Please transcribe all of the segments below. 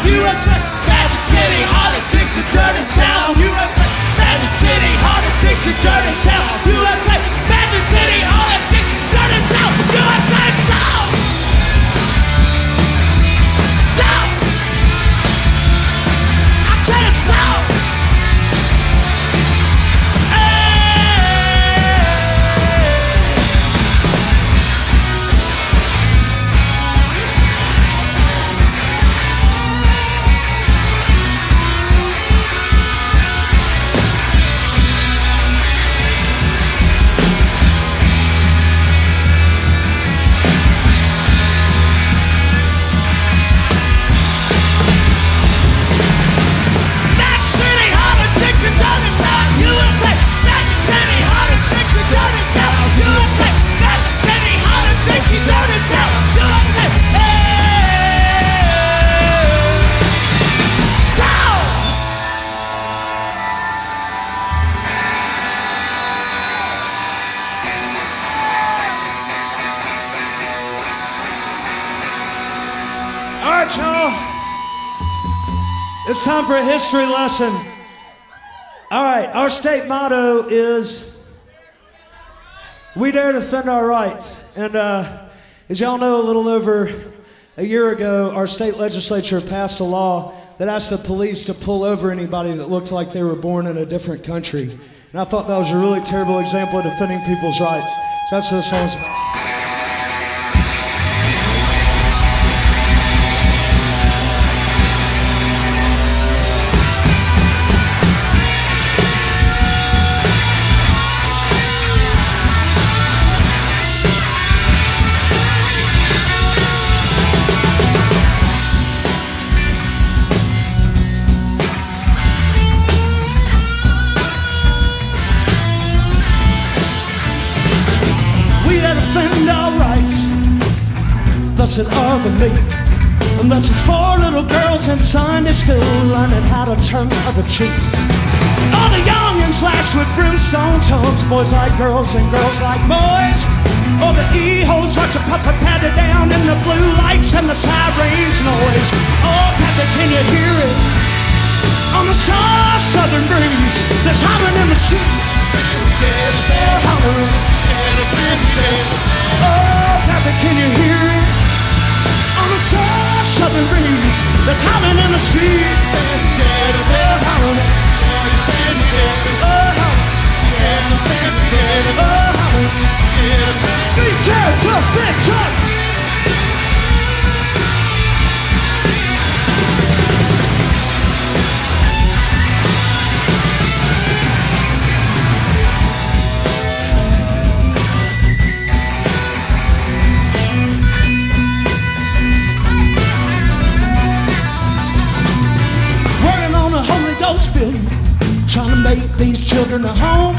USA. Magic City, politics and dirty South, USA. Magic City, politics and dirty South, USA. Magic City, politics, dirty South, USA. South. Stop. I said stop. It's time for a history lesson. All right, our state motto is, we dare defend our rights. And as y'all know, a little over a year ago, our state legislature passed a law that asked the police to pull over anybody that looked like they were born in a different country. And I thought that was a really terrible example of defending people's rights. So that's what the song's about. Blessed are the meek, and that's just for little girls in Sunday school learning how to turn the other cheek. All the youngins lash with brimstone tongues, boys like girls and girls like boys. All the e-hoes watch a puppet patted down in the blue lights and the sirens noise. Oh, Papa, can you hear it? On the soft southern breeze that's howling in the street. They're hollering. Oh, Papa, can you hear it? On the soft southern breeze that's howling in the street. They're hollering. Oh, hollering. Oh, hollering. Big time, tough, big time. Trying to make these children a home,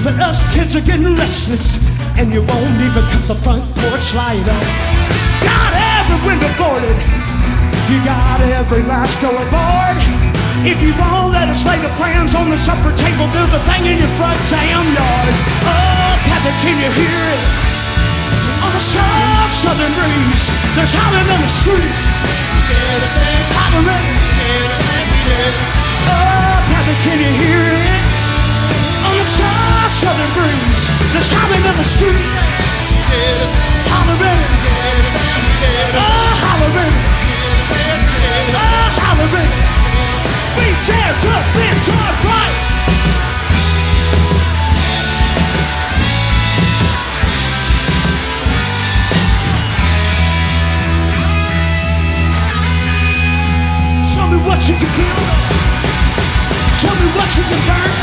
but us kids are getting restless, and you won't even cut the front porch light on. Got every window boarded, you got every last door aboard. If you won't let us lay the plans on the supper table, do the thing in your front damn yard. Oh, Papa, can you hear it? On the soft southern breeze, there's howling in the street. Hollering. Oh, Papa, can you hear it? On the soft southern breeze, there's howling in the street. Hollering. Oh, hollering. Oh, hollering. We dare to bend our right. Show me what you can build. Show me what you can burn.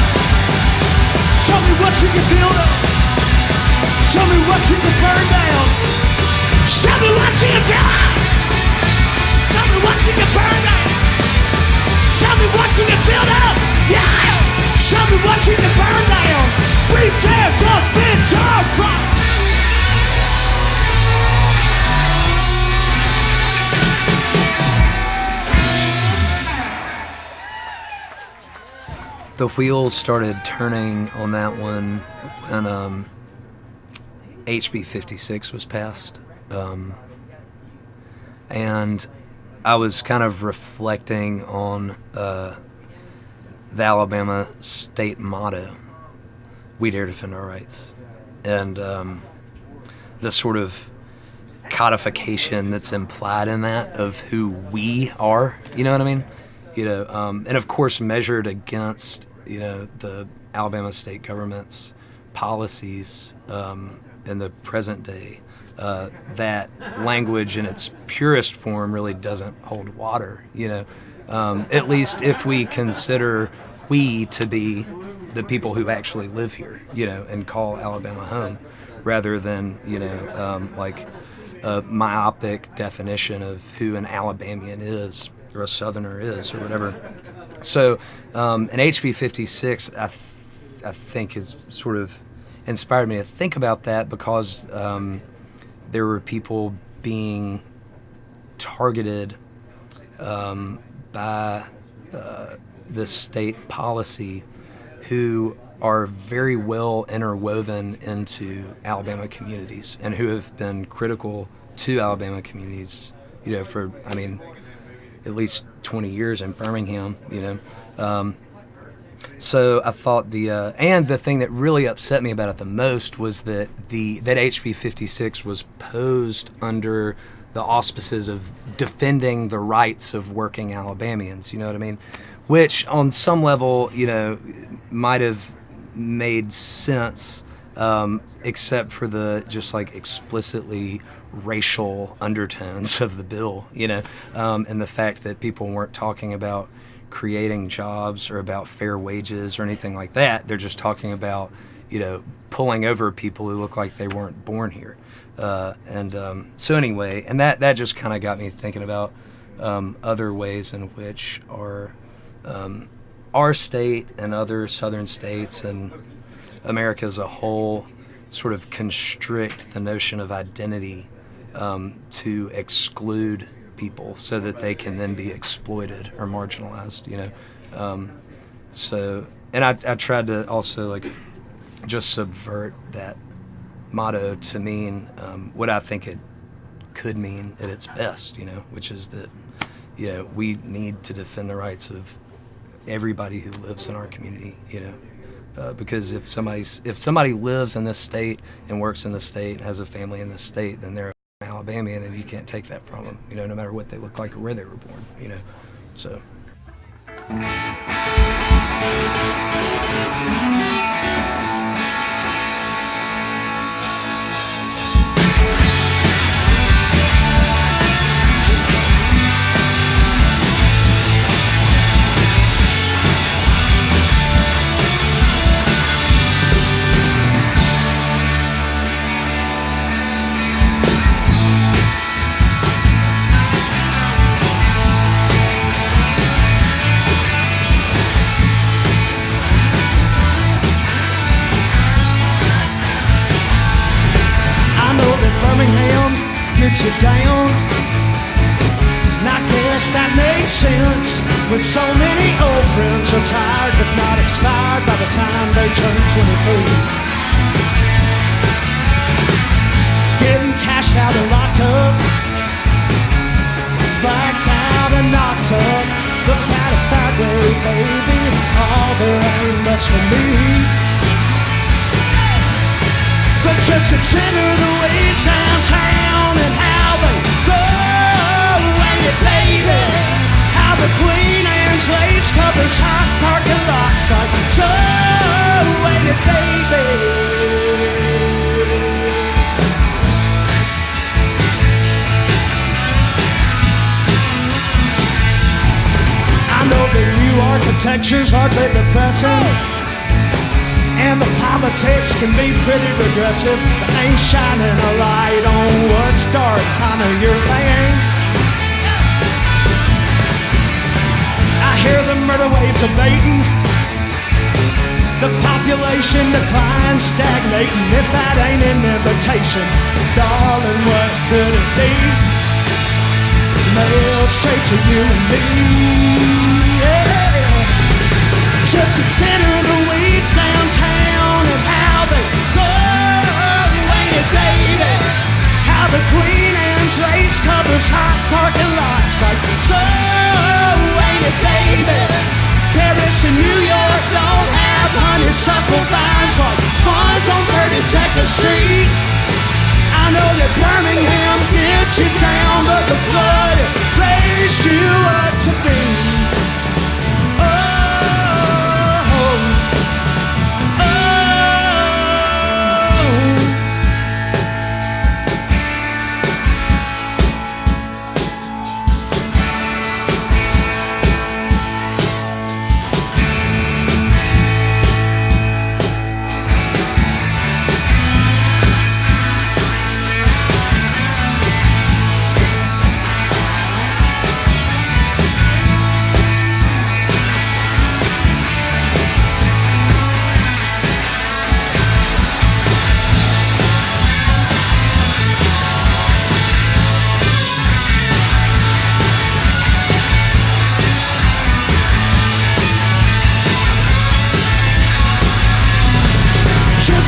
Show me what you can build up. Show me what you can burn down. Show me what you can build up. Show me what you can burn down. Show me what you can build up. Yeah. Show me what you can burn down. We dare to bend our right. The wheels started turning on that one when HB 56 was passed. And I was kind of reflecting on the Alabama state motto, "We dare defend our rights," and the sort of codification that's implied in that of who we are. You know what I mean? And of course measured against the Alabama state government's policies in the present day. That language in its purest form really doesn't hold water, at least if we consider we to be the people who actually live here, and call Alabama home, rather than, like a myopic definition of who an Alabamian is or a Southerner is or whatever. So an HB 56, I think, has sort of inspired me to think about that, because there were people being targeted by this state policy who are very well interwoven into Alabama communities and who have been critical to Alabama communities, for, at least 20 years in Birmingham, So I thought and the thing that really upset me about it the most was that that HB 56 was posed under the auspices of defending the rights of working Alabamians, you know what I mean? Which on some level, might have made sense, except for the just like explicitly racial undertones of the bill, and the fact that people weren't talking about creating jobs or about fair wages or anything like that. They're just talking about, pulling over people who look like they weren't born here. So anyway, and that just kind of got me thinking about other ways in which our state and other southern states and America as a whole sort of constrict the notion of identity to exclude people so that they can then be exploited or marginalized, So, and I tried to also just subvert that motto to mean what I think it could mean at its best, which is that, we need to defend the rights of everybody who lives in our community, because if somebody lives in this state and works in this state and has a family in this state, then they're an Alabamian, and you can't take that from them, no matter what they look like or where they were born, so. Birmingham gets you down, and I guess that makes sense when so many old friends are tired, if not expired, by the time they turn 23. Getting cashed out and locked up, blacked out and knocked up. Look at it that way, baby. Oh, there ain't much for me. But just consider the ways downtown and how they go away, baby. How the Queen Anne's lace covers hot parking lots like so weighted, baby. I know the new architecture's hardly depressing, and the politics can be pretty regressive, but ain't shining a light on what's dark, kind of your thing. I hear the murder waves abating, the population decline stagnating. If that ain't an invitation, darling, what could it be? Mail straight to you and me, yeah. Just consider the weeds downtown and how they go away, baby. How the Queen Anne's lace covers hot parking lots like So ain't it, baby? Paris and New York don't have honeysuckle vines like ones on 32nd Street. I know that Birmingham gets you down, but the blood raised you up to be.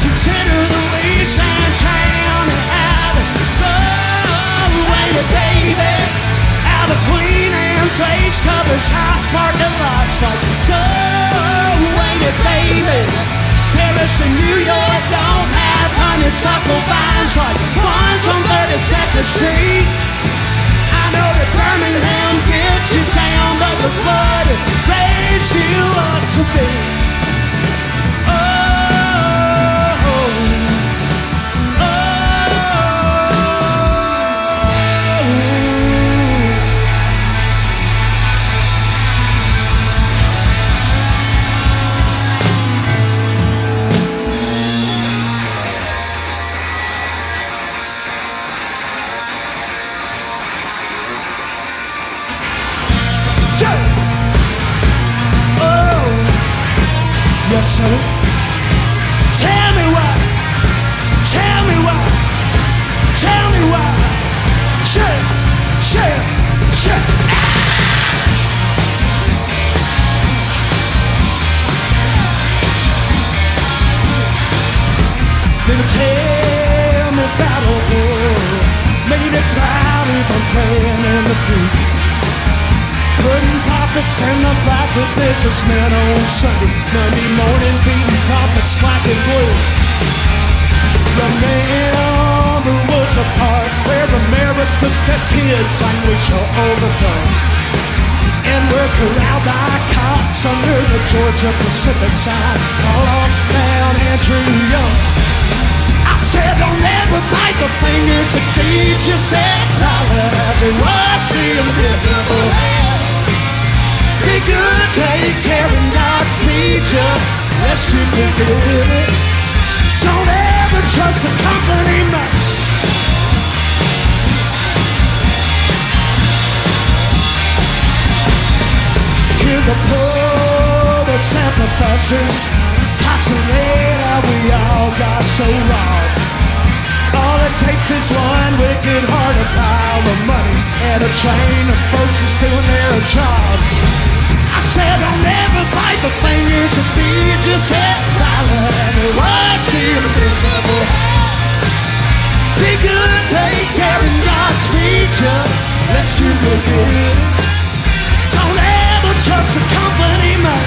Consider the ways and town and how the love waited, baby. How the Queen Anne's lace covers hot parking lots like so waited, baby. Paris and New York don't have honeysuckle vines like ones on 32nd Street. I know that Birmingham gets you down, but the blood raised you up to be. Yes, sir. Tell me why. Tell me why. Tell me why. Shake, shake, shake. Baby, tell me about a world. Made it proud if I'm praying in the creek. Putting profits in the back of businessmen on Sunday. Monday morning beating profits black and blue. The man who was a part where America's step kids and we shall overcome. And we're corralled by cops under the Georgia Pacific side. Call on down Andrew Young. I said don't ever bite the fingers that feed you. Said as it was the invisible hand. Be good, take care, and Godspeed you, lest you forget it. Don't ever trust a company man. Hear the poets and professors postulate how we all got so wrong. All it takes is one wicked-hearted pile of money and a train of folks who's doing their jobs. I said don't ever bite the fingers that feed your head. As it was the invisible hand. Be good, take care, and Godspeed you, lest you forget it. Don't ever trust a company man.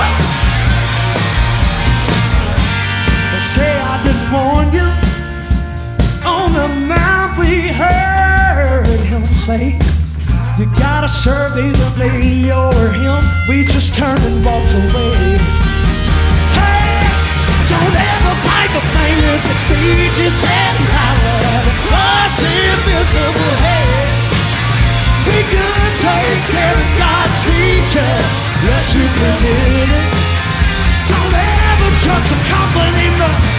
Well, say I didn't warn you. On the mount we heard him say, you gotta serve either me or him. We just turned and walked away. Hey, don't ever bite the fingers that feed you. Said was invisible head. Be good, take care, and Godspeed you, lest you forget it. Don't ever trust a company man.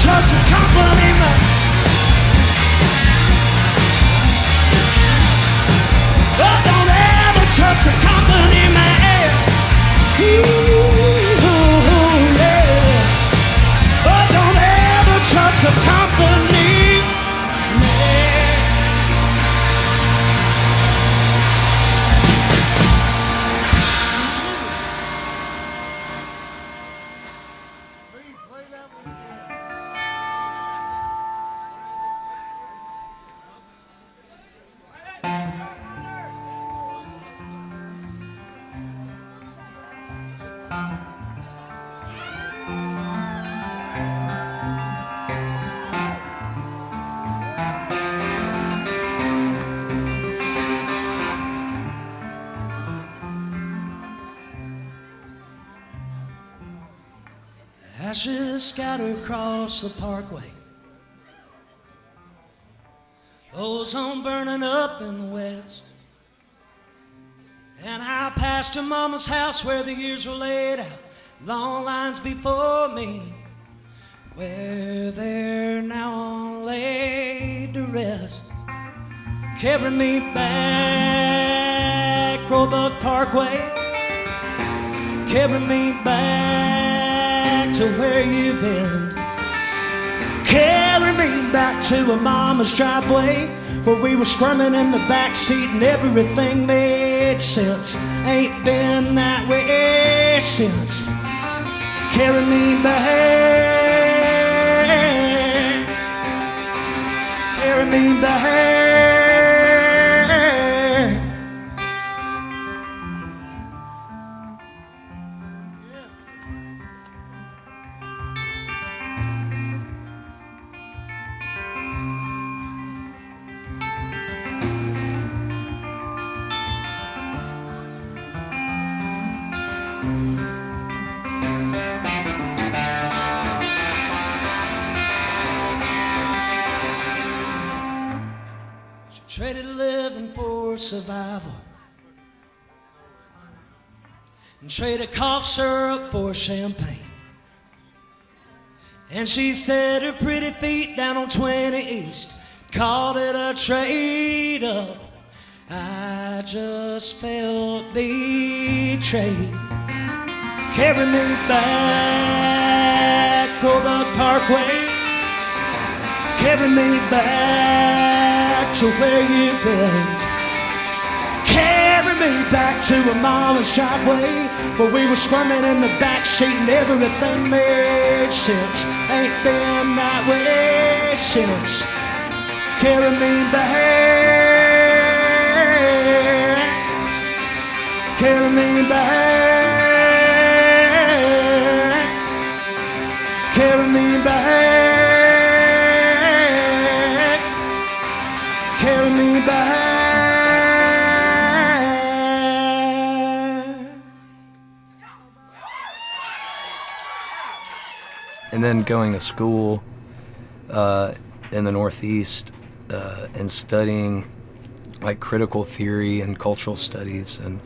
Trust a company man. Oh, don't ever trust a company man. Ooh, yeah. Oh, don't ever trust a company man. Ashes scattered across the Parkway, ozone burning up in the west. And I passed her mama's house where the years were laid out, long lines before me, where they're now laid to rest. Carry me back, Roebuck Parkway. Carry me back to where you've been. Carry me back to a mama's driveway, where we were squirming in the backseat and everything made sense. Ain't been that way since. Carry me back. Carry me back. Traded living for survival, and traded cough syrup for champagne. And she said her pretty feet down on 20 East called it a trade-up. I just felt betrayed. Carry me back, Roebuck Parkway. Carry me back to where you've been. Carry me back to a mama's driveway, where we were squirming in the backseat and everything made sense. Ain't been that way since. Carry me back. Carry me back. Carry me back. Carry me back. And then going to school in the Northeast and studying like critical theory and cultural studies and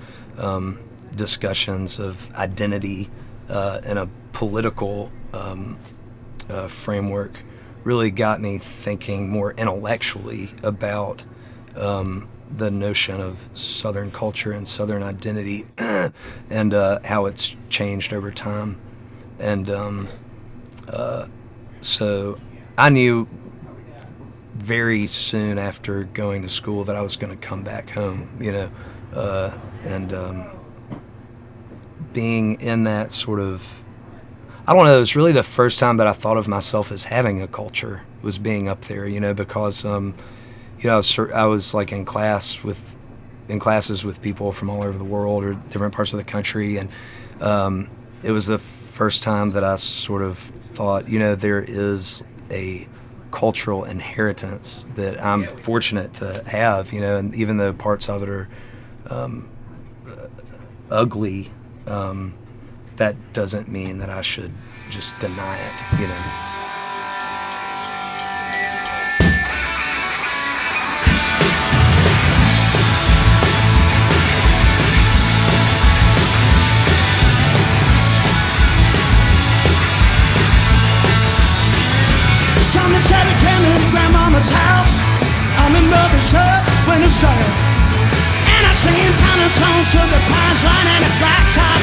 discussions of identity in a political framework really got me thinking more intellectually about the notion of Southern culture and Southern identity and how it's changed over time. And so I knew very soon after going to school that I was going to come back home, you know, and being in that sort of, I don't know, it was really the first time that I thought of myself as having a culture, was being up there, you know, because, you know, I was like in classes with people from all over the world or different parts of the country, and it was the first time that I sort of thought, you know, there is a cultural inheritance that I'm fortunate to have, you know, and even though parts of it are ugly, that doesn't mean that I should just deny it, you know. Summer started camping at Grandmama's house. I'm in Mother's hut when it's dark, and I sing kind of songs to the pines lining the blacktop.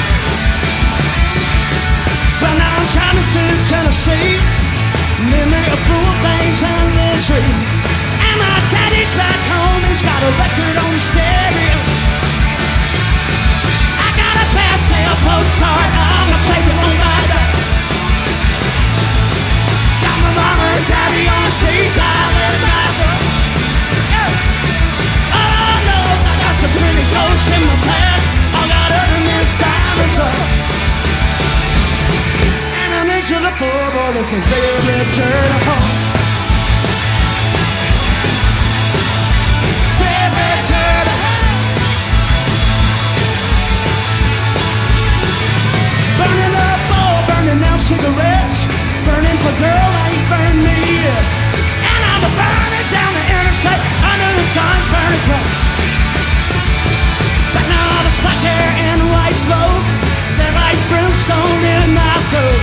Well, now I'm traveling through Tennessee, memory of full Bains and misery. And my daddy's back home, he's got a record on the stereo. I got a fast sale postcard of my savior on my back. Got my mama and daddy on the speed dial in the bathroom. All I know is I got some pretty ghosts in my past. I got other men's diamonds up. And I need to the poor boy that's a real return home. Real return home. Burning up, oh, burning out cigarettes. a girl ain't burned me yet. And I'm a burning down the interstate under the sun's burning bright. But now all this black hair and white smoke, they're like brimstone in my throat.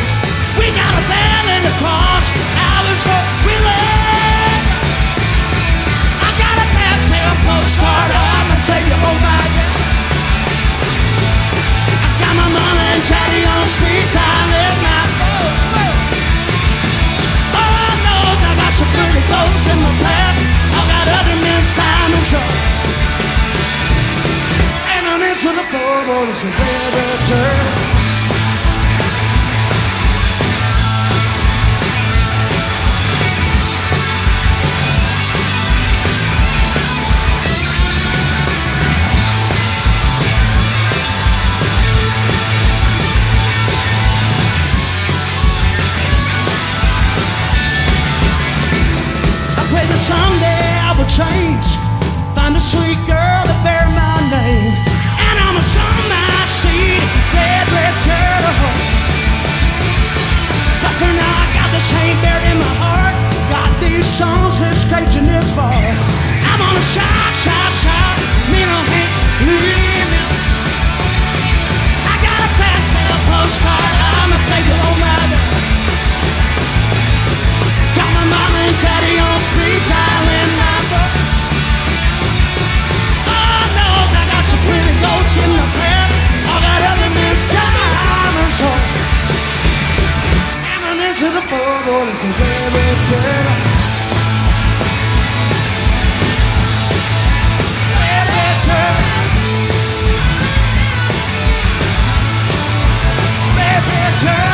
We got a bell in the cross, hours for we live. I got a pastel postcard of my Savior, oh my God. I got my mama and daddy on speed dial in my phone. All I know is I got some pretty ghosts in my past. I got other men's diamonds up. And I'm into the floorboards of river dirt. Someday I will change, find a sweet girl that bear my name, and I'm a son my seed, red turtle. But for now I got this hate buried in my heart, got these songs that's staging this far. I'm on a shout, me no hate, leave me. I got a pastel postcard, I'm a savior, oh my God. Got my mama and daddy on speed dial in my book. Oh no, I got some pretty ghosts in my past. I got other men's diamonds on. And I'm into the floorboards of every turtle. Every turtle. Every turtle.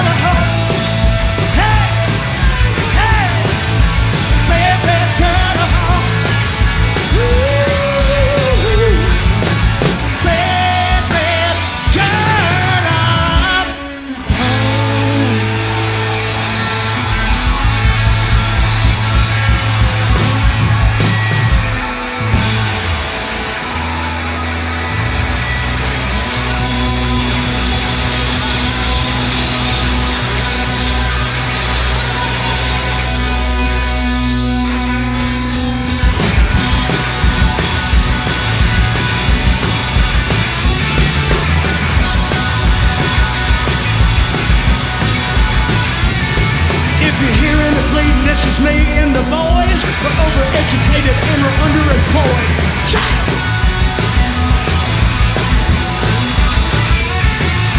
This is me and the boys. We're overeducated and we're underemployed.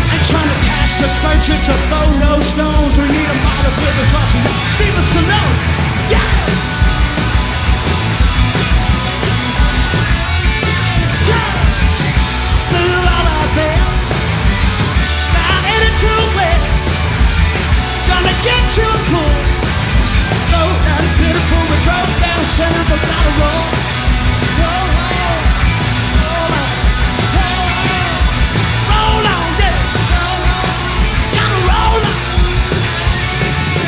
And trying to cast aspersions to throw no stones. We need a model with us, lots of leave us alone. Yeah! Yeah! Blew all our bed. Not headed to where. Gonna get you cool. Beautiful, we broke down the center of a battle roll. Roll on, roll on, roll on, roll on, yeah. Roll on, gotta roll on.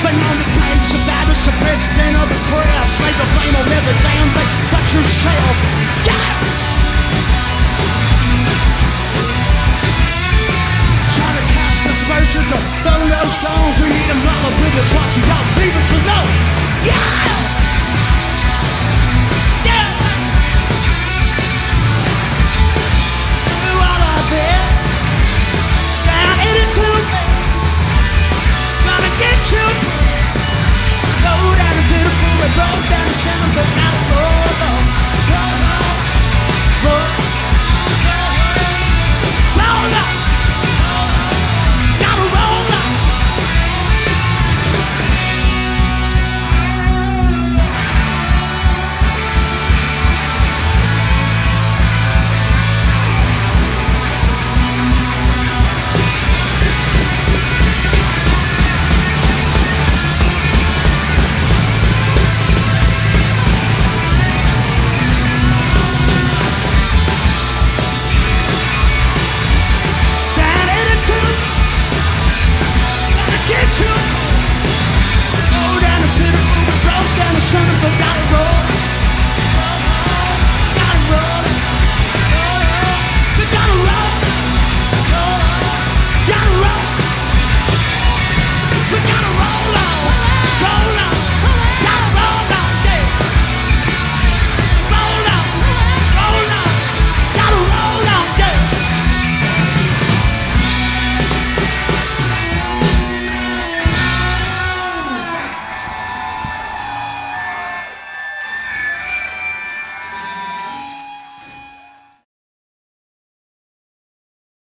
But on the page of that is the president of the press. Lay the blame on every damn thing but yourself. Yeah. Trying to cast aspersions or throw no stones. We need a mother with us, lots of y'all leave us alone. Yeah!